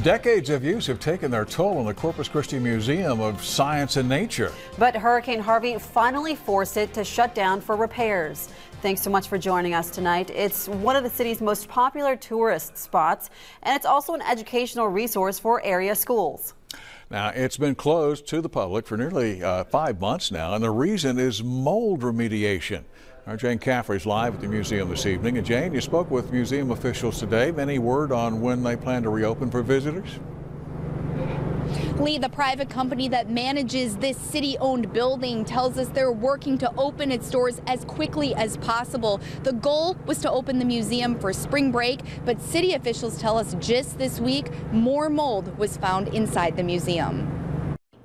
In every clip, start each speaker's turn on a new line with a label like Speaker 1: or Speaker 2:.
Speaker 1: Decades of use have taken their toll on the Corpus Christi Museum of Science and Nature.
Speaker 2: But Hurricane Harvey finally forced it to shut down for repairs. Thanks so much for joining us tonight. It's one of the city's most popular tourist spots, and it's also an educational resource for area schools.
Speaker 1: Now, it's been closed to the public for nearly 5 months now, and the reason is mold remediation. Our Jane Caffrey's live at the museum this evening. And Jane, you spoke with museum officials today. Any word on when they plan to reopen for visitors?
Speaker 3: Lee, the private company that manages this city-owned building, tells us they're working to open its doors as quickly as possible. The goal was to open the museum for spring break, but city officials tell us just this week more mold was found inside the museum.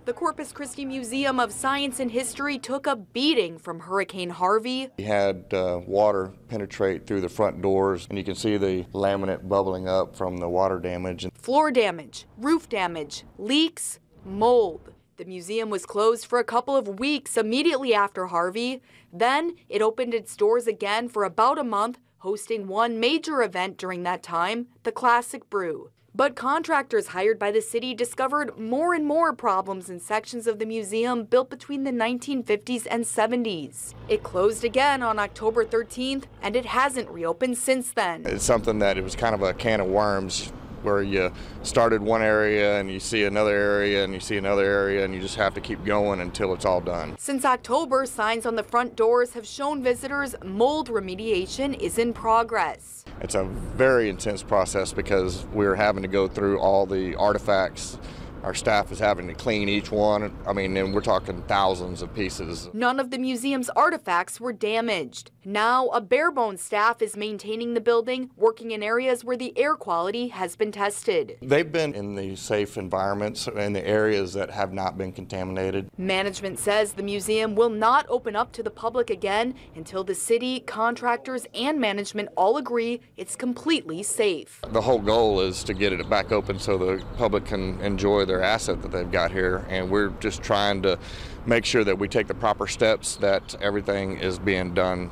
Speaker 3: The Corpus Christi Museum of Science and History took a beating from Hurricane Harvey.
Speaker 4: We had water penetrate through the front doors, and you can see the laminate bubbling up from the water damage.
Speaker 3: Floor damage, roof damage, leaks, mold. The museum was closed for a couple of weeks immediately after Harvey. Then it opened its doors again for about a month, hosting one major event during that time, the Classic Brew. But contractors hired by the city discovered more and more problems in sections of the museum built between the 1950s and 70s. It closed again on October 13th, and it hasn't reopened since then.
Speaker 4: It's something that it was kind of a can of worms, where you started one area and you see another area and you see another area, and you just have to keep going until it's all done.
Speaker 3: Since October, signs on the front doors have shown visitors mold remediation is in progress.
Speaker 4: It's a very intense process because we're having to go through all the artifacts. Our staff is having to clean each one. I mean, and we're talking thousands of pieces.
Speaker 3: None of the museum's artifacts were damaged. Now, a bare-bones staff is maintaining the building, working in areas where the air quality has been tested.
Speaker 4: They've been in the safe environments and the areas that have not been contaminated.
Speaker 3: Management says the museum will not open up to the public again until the city, contractors, and management all agree it's completely safe.
Speaker 4: The whole goal is to get it back open so the public can enjoy their asset that they've got here, and we're just trying to make sure that we take the proper steps, that everything is being done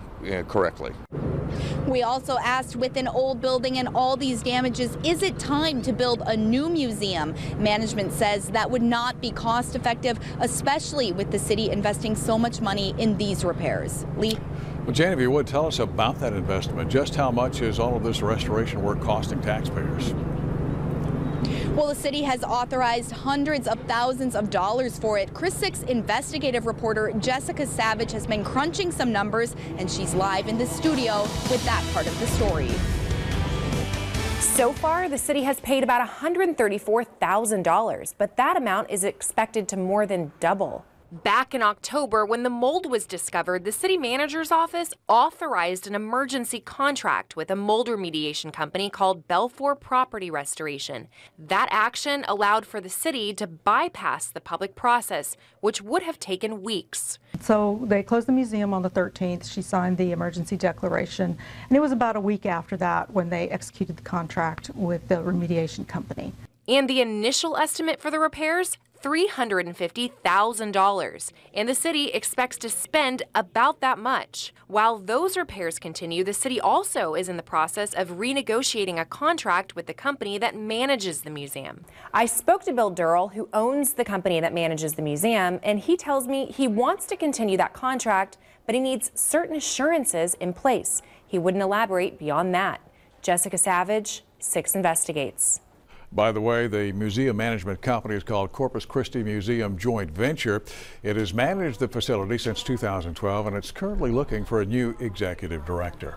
Speaker 4: correctly.
Speaker 3: We also asked, with an old building and all these damages, is it time to build a new museum? Management says that would not be cost effective, especially with the city investing so much money in these repairs. Lee?
Speaker 1: Well, Jane, if you would, tell us about that investment. Just how much is all of this restoration work costing taxpayers?
Speaker 3: Well, the city has authorized hundreds of thousands of dollars for it. Chris 6 investigative reporter Jessica Savage has been crunching some numbers, and she's live in the studio with that part of the story.
Speaker 5: So far, the city has paid about $134,000, but that amount is expected to more than double.
Speaker 6: Back in October, when the mold was discovered, the city manager's office authorized an emergency contract with a mold remediation company called Belfour Property Restoration. That action allowed for the city to bypass the public process, which would have taken weeks.
Speaker 7: So they closed the museum on the 13th. She signed the emergency declaration, and it was about a week after that when they executed the contract with the remediation company.
Speaker 6: And the initial estimate for the repairs? $350,000, and the city expects to spend about that much. While those repairs continue, the city also is in the process of renegotiating a contract with the company that manages the museum.
Speaker 5: I spoke to Bill Durrell, who owns the company that manages the museum, and he tells me he wants to continue that contract, but he needs certain assurances in place. He wouldn't elaborate beyond that. Jessica Savage, 6 Investigates.
Speaker 1: By the way, the museum management company is called Corpus Christi Museum Joint Venture. It has managed the facility since 2012, and it's currently looking for a new executive director.